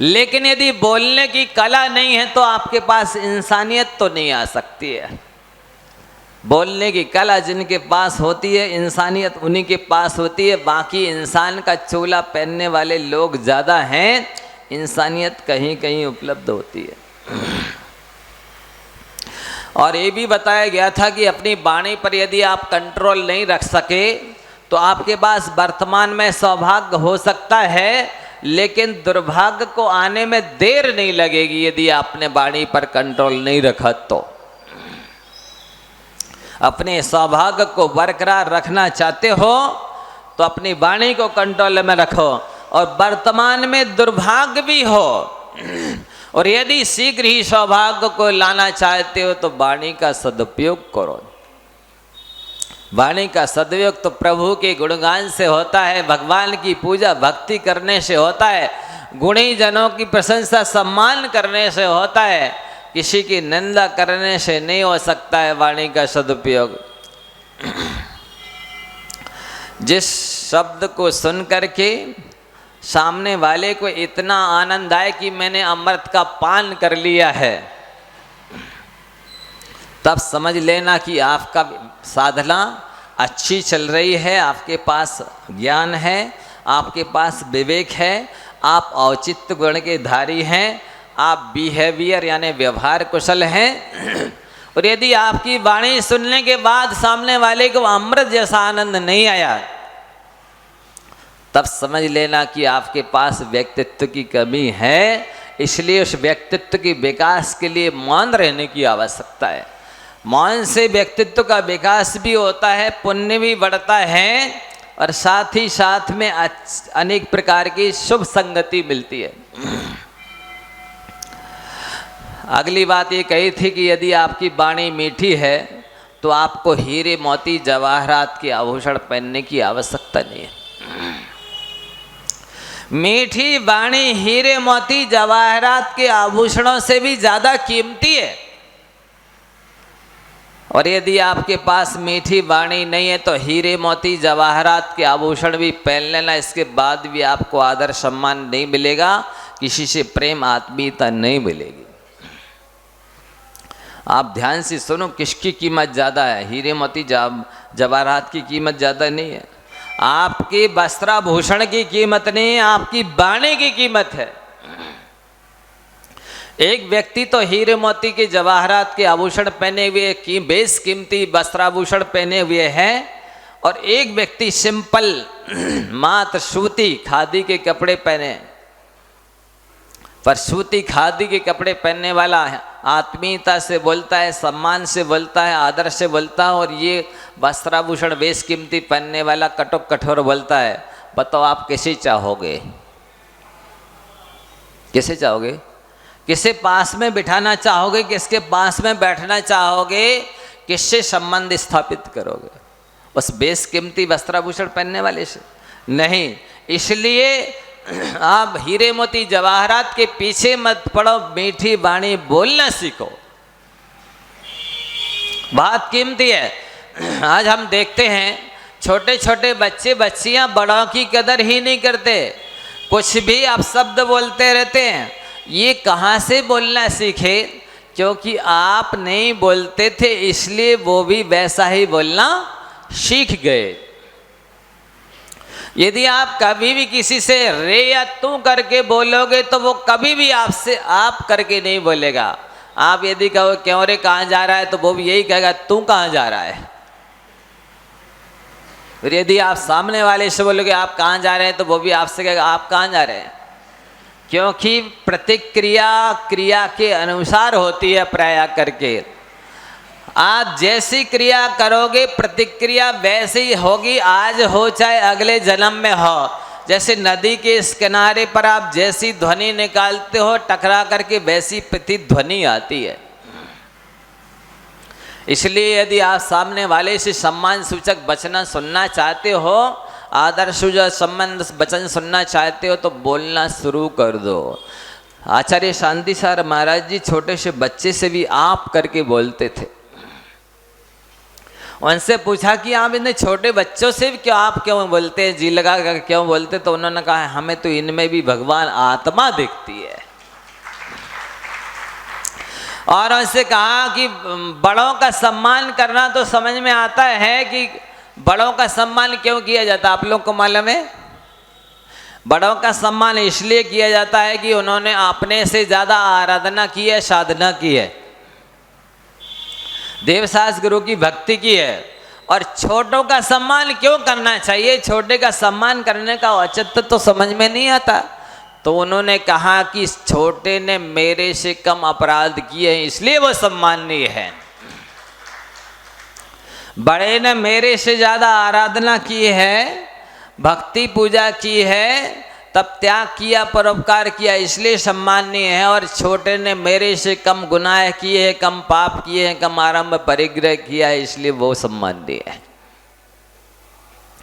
लेकिन यदि बोलने की कला नहीं है तो आपके पास इंसानियत तो नहीं आ सकती है। बोलने की कला जिनके पास होती है, इंसानियत उन्हीं के पास होती है। बाकी इंसान का चोला पहनने वाले लोग ज़्यादा हैं, इंसानियत कहीं कहीं उपलब्ध होती है। और ये भी बताया गया था कि अपनी वाणी पर यदि आप कंट्रोल नहीं रख सके तो आपके पास वर्तमान में सौभाग्य हो सकता है, लेकिन दुर्भाग्य को आने में देर नहीं लगेगी यदि आपने वाणी पर कंट्रोल नहीं रखा तो। अपने सौभाग्य को बरकरार रखना चाहते हो तो अपनी वाणी को कंट्रोल में रखो, और वर्तमान में दुर्भाग्य भी हो और यदि शीघ्र ही सौभाग्य को लाना चाहते हो तो वाणी का सदुपयोग करो। वाणी का सदुपयोग तो प्रभु के गुणगान से होता है, भगवान की पूजा भक्ति करने से होता है, गुणी जनों की प्रशंसा सम्मान करने से होता है, किसी की निंदा करने से नहीं हो सकता है वाणी का सदुपयोग। जिस शब्द को सुन करके सामने वाले को इतना आनंद आए कि मैंने अमृत का पान कर लिया है, तब समझ लेना कि आपका साधना अच्छी चल रही है, आपके पास ज्ञान है, आपके पास विवेक है, आप औचित्य गुण के धारी हैं, आप बिहेवियर यानी व्यवहार कुशल हैं। और यदि आपकी वाणी सुनने के बाद सामने वाले को अमृत जैसा आनंद नहीं आया, तब समझ लेना कि आपके पास व्यक्तित्व की कमी है। इसलिए उस व्यक्तित्व के विकास के लिए मौन रहने की आवश्यकता है। मौन से व्यक्तित्व का विकास भी होता है, पुण्य भी बढ़ता है, और साथ ही साथ में अनेक प्रकार की शुभ संगति मिलती है। अगली बात ये कही थी कि यदि आपकी वाणी मीठी है तो आपको हीरे मोती जवाहरात के आभूषण पहनने की आवश्यकता नहीं है। मीठी वाणी हीरे मोती जवाहरात के आभूषणों से भी ज्यादा कीमती है। और यदि आपके पास मीठी वाणी नहीं है तो हीरे मोती जवाहरात के आभूषण भी पहन लेना, इसके बाद भी आपको आदर सम्मान नहीं मिलेगा, किसी से प्रेम आत्मीयता नहीं मिलेगी। आप ध्यान से सुनो, किसकी कीमत ज़्यादा है? हीरे मोती जवाहरात की कीमत ज़्यादा नहीं है, आपके वस्त्राभूषण की कीमत नहीं है, आपकी वाणी की कीमत है। एक व्यक्ति तो हीरे मोती के जवाहरात के आभूषण पहने हुए की बेस कीमती वस्त्राभूषण पहने हुए हैं, और एक व्यक्ति सिंपल मात्र सूती खादी के कपड़े पहने। पर सूती खादी के कपड़े पहनने वाला आत्मीयता से बोलता है, सम्मान से बोलता है, आदर से बोलता है, और ये वस्त्राभूषण बेस कीमती पहनने वाला कटोक कठोर बोलता है। बताओ आप किसे चाहोगे? किसे चाहोगे? किसे पास में बिठाना चाहोगे? किसके पास में बैठना चाहोगे? किससे संबंध स्थापित करोगे? उस बेस कीमती वस्त्राभूषण पहनने वाले से नहीं। इसलिए आप हीरे मोती जवाहरात के पीछे मत पड़ो, मीठी वाणी बोलना सीखो, बहुत कीमती है। आज हम देखते हैं छोटे छोटे बच्चे बच्चियां बड़ों की कदर ही नहीं करते, कुछ भी आप शब्द बोलते रहते हैं। ये कहाँ से बोलना सीखे? क्योंकि आप नहीं बोलते थे, इसलिए वो भी वैसा ही बोलना सीख गए। यदि आप कभी भी किसी से रे या तू करके बोलोगे तो वो कभी भी आपसे आप करके नहीं बोलेगा। आप यदि कहो क्यों रे कहाँ जा रहा है, तो वो भी यही कहेगा तू कहाँ जा रहा है। फिर यदि आप सामने वाले से बोलोगे आप कहाँ जा रहे हैं, तो वो भी आपसे कहेगा आप कहाँ जा रहे हैं। क्योंकि प्रतिक्रिया क्रिया के अनुसार होती है प्राय करके। आप जैसी क्रिया करोगे प्रतिक्रिया वैसी ही होगी, आज हो चाहे अगले जन्म में हो। जैसे नदी के इस किनारे पर आप जैसी ध्वनि निकालते हो, टकरा करके वैसी प्रतिध्वनि आती है। इसलिए यदि आप सामने वाले से सम्मान सूचक वचन सुनना चाहते हो, आदर सूचक संबंध वचन सुनना चाहते हो, तो बोलना शुरू कर दो। आचार्य शांति सार महाराज जी छोटे से बच्चे से भी आप करके बोलते थे। उनसे पूछा कि आप इतने छोटे बच्चों से भी क्यों बोलते हैं, जी लगा कर क्यों बोलते? तो उन्होंने कहा हमें तो इनमें भी भगवान आत्मा दिखती है। और उनसे कहा कि बड़ों का सम्मान करना तो समझ में आता है कि बड़ों का सम्मान क्यों किया जाता है, आप लोग को मालूम है? बड़ों का सम्मान इसलिए किया जाता है कि उन्होंने अपने से ज़्यादा आराधना की है, साधना की है, देवसास गुरु की भक्ति की है। और छोटों का सम्मान क्यों करना चाहिए, छोटे का सम्मान करने का औचित्य तो समझ में नहीं आता। तो उन्होंने कहा कि छोटे ने मेरे से कम अपराध किए हैं इसलिए वो सम्माननीय है, बड़े ने मेरे से ज़्यादा आराधना की है, भक्ति पूजा की है, तब त्याग किया, परोपकार किया इसलिए सम्माननीय है, और छोटे ने मेरे से कम गुनाह किए हैं, कम पाप किए हैं, कम आरंभ परिग्रह किया है इसलिए वो सम्माननीय है।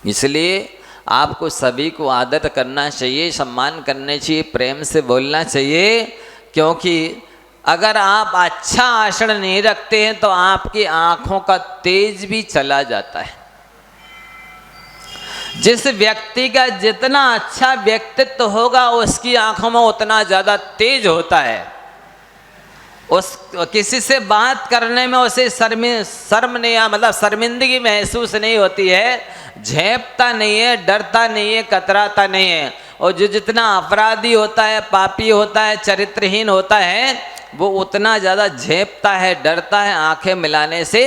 इसलिए आपको सभी को आदर करना चाहिए, सम्मान करने चाहिए, प्रेम से बोलना चाहिए, क्योंकि अगर आप अच्छा आचरण नहीं रखते हैं तो आपकी आँखों का तेज भी चला जाता है। जिस व्यक्ति का जितना अच्छा व्यक्तित्व होगा उसकी आंखों में उतना ज़्यादा तेज होता है। उस किसी से बात करने में उसे शर्म नहीं, मतलब शर्मिंदगी महसूस नहीं होती है, झेपता नहीं है, डरता नहीं है, कतराता नहीं है। और जो जितना अपराधी होता है, पापी होता है, चरित्रहीन होता है, वो उतना ज़्यादा झेपता है, डरता है, आंखें मिलाने से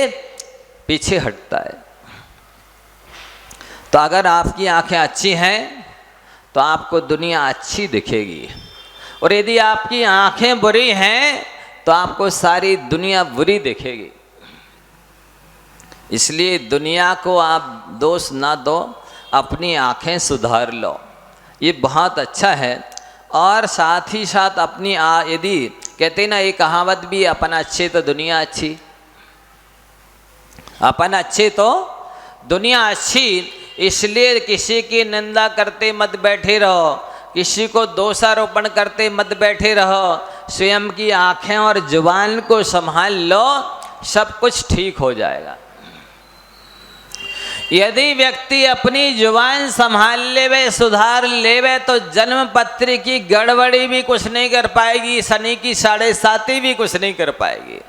पीछे हटता है। तो अगर आपकी आंखें अच्छी हैं तो आपको दुनिया अच्छी दिखेगी, और यदि आपकी आंखें बुरी हैं तो आपको सारी दुनिया बुरी दिखेगी। इसलिए दुनिया को आप दोष ना दो, अपनी आंखें सुधार लो, ये बहुत अच्छा है। और साथ ही साथ अपनी यदि कहते ना, ये कहावत भी, अपन अच्छे तो दुनिया अच्छी, अपन अच्छे तो दुनिया अच्छी। इसलिए किसी की निंदा करते मत बैठे रहो, किसी को दोषारोपण करते मत बैठे रहो, स्वयं की आंखें और जुबान को संभाल लो, सब कुछ ठीक हो जाएगा। यदि व्यक्ति अपनी जुबान संभाल लेवे, सुधार लेवे, तो जन्म पत्री की गड़बड़ी भी कुछ नहीं कर पाएगी, शनि की 7.5 भी कुछ नहीं कर पाएगी।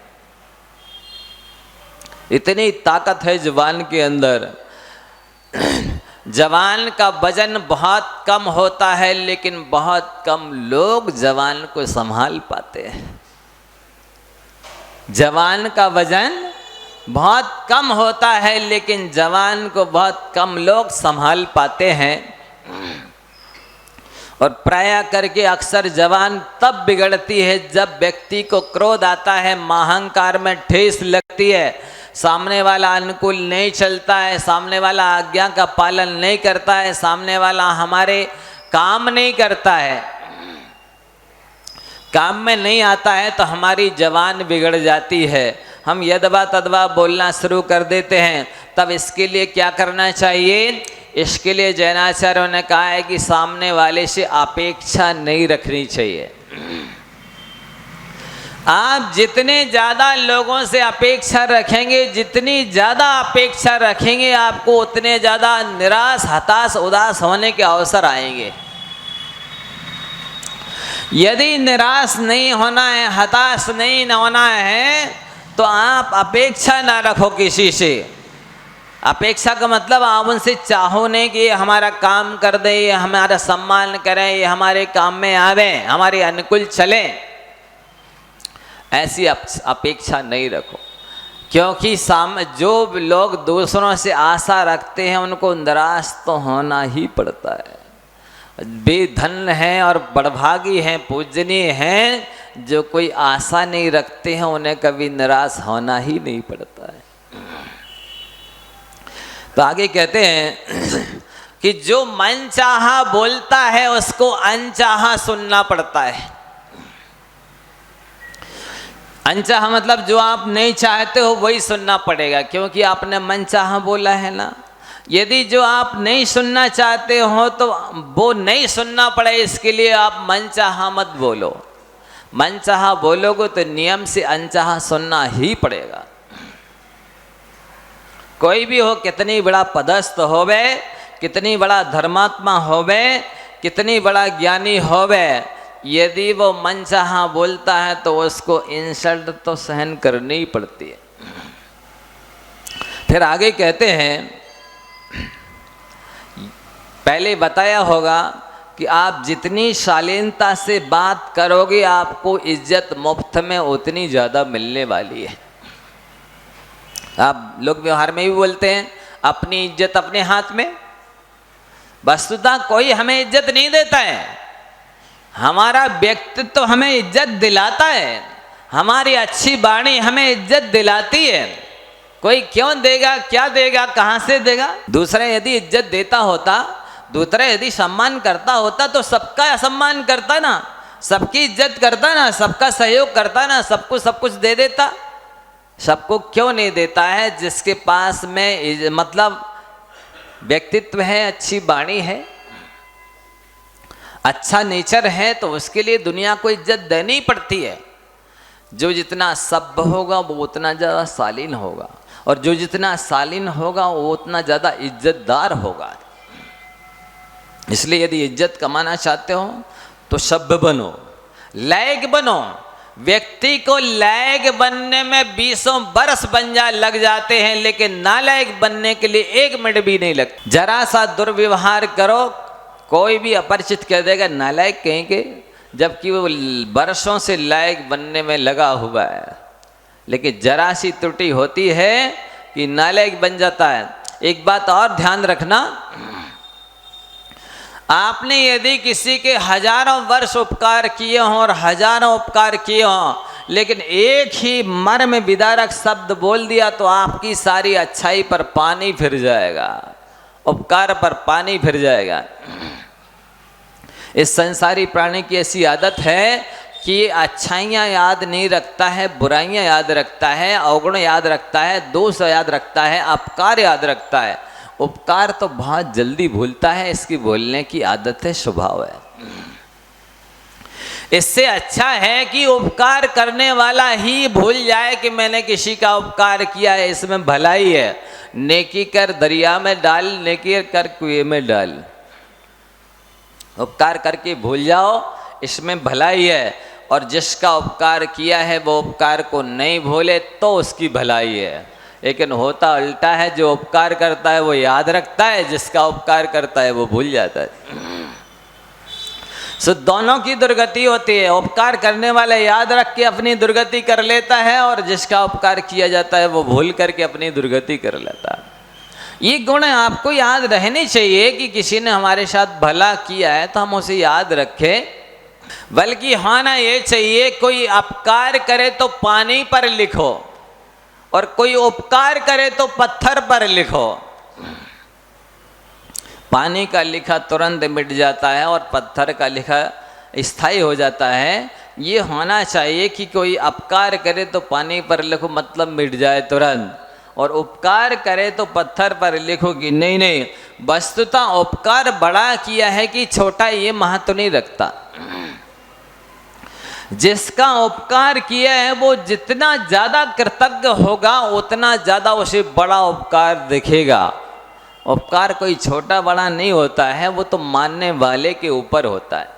इतनी ताकत है जुबान के अंदर। जवान का वजन बहुत कम होता है, लेकिन बहुत कम लोग जवान को संभाल पाते हैं। जवान का वजन बहुत कम होता है, लेकिन जवान को बहुत कम लोग संभाल पाते हैं। और प्राय करके अक्सर जवान तब बिगड़ती है जब व्यक्ति को क्रोध आता है, महांकार में ठेस लगती है, सामने वाला अनुकूल नहीं चलता है, सामने वाला आज्ञा का पालन नहीं करता है, सामने वाला हमारे काम नहीं करता है, काम में नहीं आता है, तो हमारी जवान बिगड़ जाती है। हम यदवा तदवा बोलना शुरू कर देते हैं। तब इसके लिए क्या करना चाहिए? इसके लिए जैनाचार्यों ने कहा है कि सामने वाले से अपेक्षा नहीं रखनी चाहिए। आप जितने ज़्यादा लोगों से अपेक्षा रखेंगे, जितनी ज़्यादा अपेक्षा रखेंगे, आपको उतने ज़्यादा निराश, हताश, उदास होने के अवसर आएंगे। यदि निराश नहीं होना है, हताश नहीं होना है, तो आप अपेक्षा ना रखो किसी से। अपेक्षा का मतलब आप उनसे चाहो नहीं कि ये हमारा काम कर दे, ये हमारा सम्मान करें, ये हमारे काम में आवे, हमारे अनुकूल चले, ऐसी अपेक्षा नहीं रखो। क्योंकि जो लोग दूसरों से आशा रखते हैं उनको निराश तो होना ही पड़ता है। बेधन हैं और बड़भागी हैं, पूजनीय हैं, जो कोई आशा नहीं रखते हैं उन्हें कभी निराश होना ही नहीं पड़ता है। तो आगे कहते हैं कि जो मन चाहा बोलता है उसको अनचाहा सुनना पड़ता है। अनचाहा मतलब जो आप नहीं चाहते हो वही सुनना पड़ेगा, क्योंकि आपने मन चाहा बोला है ना। यदि जो आप नहीं सुनना चाहते हो तो वो नहीं सुनना पड़े, इसके लिए आप मन चाहा मत बोलो। मन चाहा बोलोगे तो नियम से अनचाहा सुनना ही पड़ेगा। कोई भी हो, कितनी बड़ा पदस्थ होवे, कितनी बड़ा धर्मात्मा होवे, कितनी बड़ा ज्ञानी होवे, यदि वो मनचाहा बोलता है तो उसको इंसल्ट तो सहन करनी ही पड़ती है। फिर आगे कहते हैं, पहले बताया होगा कि आप जितनी शालीनता से बात करोगे आपको इज्जत मुफ्त में उतनी ज़्यादा मिलने वाली है। आप लोग व्यवहार में भी बोलते हैं अपनी इज्जत अपने हाथ में। वस्तुतः कोई हमें इज्जत नहीं देता है, हमारा व्यक्तित्व तो हमें इज्जत दिलाता है, हमारी अच्छी वाणी हमें इज्जत दिलाती है। कोई क्यों देगा, क्या देगा, कहाँ से देगा? दूसरा यदि इज्जत देता होता, दूसरा यदि सम्मान करता होता तो सबका सम्मान करता ना, सबकी इज्जत करता ना, सबका सहयोग करता ना, सबको सब कुछ दे देता। सबको क्यों नहीं देता है? जिसके पास में मतलब व्यक्तित्व है, अच्छी वाणी है, अच्छा नेचर है, तो उसके लिए दुनिया को इज्जत देनी पड़ती है। जो जितना सभ्य होगा वो उतना ज़्यादा शालीन होगा, और जो जितना शालीन होगा वो उतना ज़्यादा इज्जतदार होगा। इसलिए यदि इज्जत कमाना चाहते हो तो सभ्य बनो, लायक बनो। व्यक्ति को लायक बनने में 20 बरस लग जाते हैं, लेकिन नालायक बनने के लिए 1 मिनट भी नहीं लगता। जरा सा दुर्व्यवहार करो, कोई भी अपरिचित कह देगा नालायक कहेंगे, जबकि वो बरसों से लायक बनने में लगा हुआ है। लेकिन जरा सी त्रुटि होती है कि नालायक बन जाता है। एक बात और ध्यान रखना, आपने यदि किसी के हजारों वर्ष उपकार किए हों और हजारों उपकार किए हों, लेकिन एक ही मर्म विदारक शब्द बोल दिया तो आपकी सारी अच्छाई पर पानी फिर जाएगा, उपकार पर पानी फिर जाएगा। इस संसारी प्राणी की ऐसी आदत है कि अच्छाइयाँ याद नहीं रखता है, बुराइयाँ याद रखता है, अवगुण याद रखता है, दोष याद रखता है, अपकार याद रखता है। उपकार तो बहुत जल्दी भूलता है, इसकी भूलने की आदत है, स्वभाव है। इससे अच्छा है कि उपकार करने वाला ही भूल जाए कि मैंने किसी का उपकार किया है, इसमें भलाई है। नेकी कर दरिया में डाल, नेकी कर कुएं में डाल। उपकार करके भूल जाओ, इसमें भलाई है। और जिसका उपकार किया है वो उपकार को नहीं भूले तो उसकी भलाई है। लेकिन होता उल्टा है, जो उपकार करता है वो याद रखता है, जिसका उपकार करता है वो भूल जाता है। सो दोनों की दुर्गति होती है। उपकार करने वाला याद रख के अपनी दुर्गति कर लेता है, और जिसका उपकार किया जाता है वो भूल करके अपनी दुर्गति कर लेता है। ये गुण आपको याद रहने चाहिए कि किसी ने हमारे साथ भला किया है तो हम उसे याद रखें। बल्कि होना ये चाहिए, कोई अपकार करे तो पानी पर लिखो, और कोई उपकार करे तो पत्थर पर लिखो। पानी का लिखा तुरंत मिट जाता है और पत्थर का लिखा स्थायी हो जाता है। ये होना चाहिए कि कोई अपकार करे तो पानी पर लिखो, मतलब मिट जाए तुरंत, और उपकार करे तो पत्थर पर लिखो कि नहीं नहीं, वस्तुतः उपकार बड़ा किया है कि छोटा, ये महत्व नहीं रखता। जिसका उपकार किया है वो जितना ज़्यादा कृतज्ञ होगा उतना ज़्यादा उसे बड़ा उपकार दिखेगा। उपकार कोई छोटा बड़ा नहीं होता है, वो तो मानने वाले के ऊपर होता है।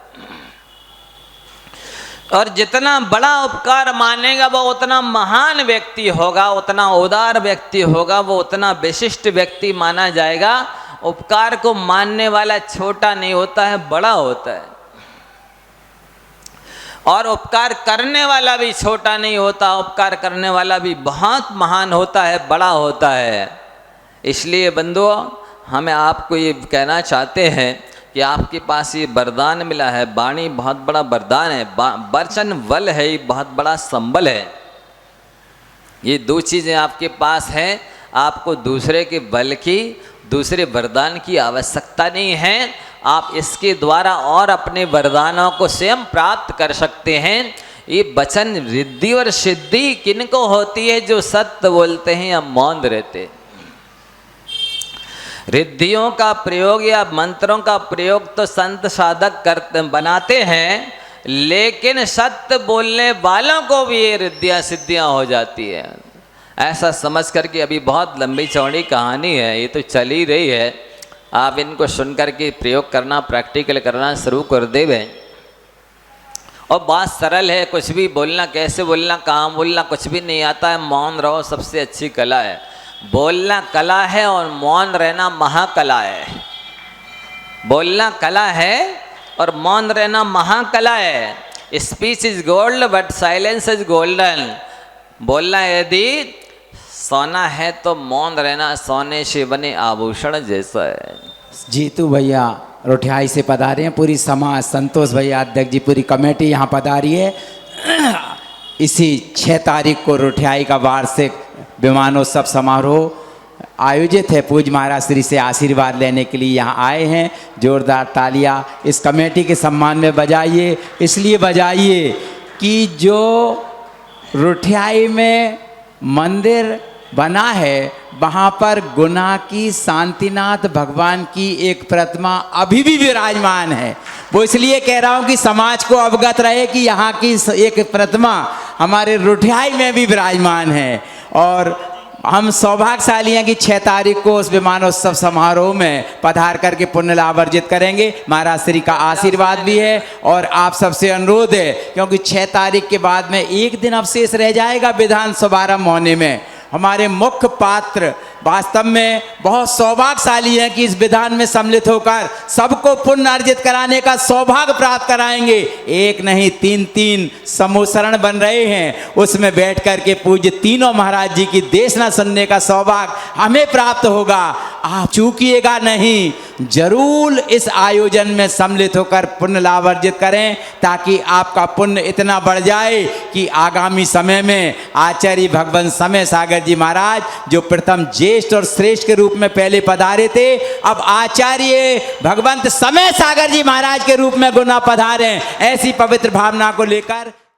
और जितना बड़ा उपकार मानेगा वो उतना महान व्यक्ति होगा, उतना उदार व्यक्ति होगा, वो उतना विशिष्ट व्यक्ति माना जाएगा। उपकार को मानने वाला छोटा नहीं होता है, बड़ा होता है। और उपकार करने वाला भी छोटा नहीं होता, उपकार करने वाला भी बहुत महान होता है, बड़ा होता है। इसलिए बंधुओं, हमें आपको ये कहना चाहते हैं कि आपके पास ये वरदान मिला है। वाणी बहुत बड़ा वरदान है, वचन बल है, ये बहुत बड़ा संबल है। ये 2 चीज़ें आपके पास हैं। आपको दूसरे के बल की, दूसरे वरदान की आवश्यकता नहीं है। आप इसके द्वारा और अपने वरदानों को स्वयं प्राप्त कर सकते हैं। ये वचन रिद्धि और सिद्धि किनको होती है? जो सत्य बोलते हैं या मौन रहते हैं। रिद्धियों का प्रयोग या मंत्रों का प्रयोग तो संत साधक करते बनाते हैं, लेकिन सत्य बोलने वालों को भी ये रिद्धियाँ सिद्धियाँ हो जाती है। ऐसा समझ कर कि अभी बहुत लंबी चौड़ी कहानी है, ये तो चल ही रही है। आप इनको सुन कर के प्रयोग करना, प्रैक्टिकल करना शुरू कर देवें और बात सरल है, कुछ भी बोलना, कैसे बोलना, कहाँ बोलना, कुछ भी नहीं आता है। मौन रहो सबसे अच्छी कला है। बोलना कला है और मौन रहना महाकला है। बोलना कला है और मौन रहना महाकला है। Speech is gold but silence is golden. बोलना यदि सोना है तो मौन रहना सोने से बने आभूषण जैसा है। जीतू भैया रोठियाई से पधारे हैं, पूरी समाज, संतोष भैया अध्यक्ष जी, पूरी कमेटी यहाँ पधारी है। इसी 6 तारीख को रोठियाई का वार्षिक विमानोत्सव समारोह आयोजित है। पूज्य महाराज श्री से आशीर्वाद लेने के लिए यहाँ आए हैं। जोरदार तालियां इस कमेटी के सम्मान में बजाइए। इसलिए बजाइए कि जो रोठियाई में मंदिर बना है वहाँ पर गुना की शांतिनाथ भगवान की एक प्रतिमा अभी भी विराजमान है। वो इसलिए कह रहा हूँ कि समाज को अवगत रहे कि यहाँ की एक प्रतिमा हमारे रोठियाई में भी विराजमान है। और हम सौभाग्यशाली हैं कि 6 तारीख को उस विमानोत्सव समारोह में पधार करके पुण्य लाभ अर्जित करेंगे। महाराज श्री का आशीर्वाद भी है और आप सबसे अनुरोध है, क्योंकि 6 तारीख के बाद में एक दिन अवशेष रह जाएगा विधान शुभारंभ होने में। हमारे मुख्य पात्र वास्तव में बहुत सौभाग्यशाली हैं कि इस विधान में सम्मिलित होकर सबको पुण्य अर्जित कराने का सौभाग्य प्राप्त कराएंगे। एक नहीं 3 समूह शरण बन रहे हैं, उसमें बैठ कर के पूज्य तीनों महाराज जी की देशना सुनने का सौभाग्य हमें प्राप्त होगा। आप चूकिएगा नहीं, जरूर इस आयोजन में सम्मिलित होकर पुण्य लाभ अर्जित करें, ताकि आपका पुण्य इतना बढ़ जाए कि आगामी समय में आचार्य भगवान समय सागर जी महाराज, जो प्रथम ज्येष्ठ और श्रेष्ठ के रूप में पहले पधारे थे, अब आचार्य भगवंत समय सागर जी महाराज के रूप में गुना पधारे। ऐसी पवित्र भावना को लेकर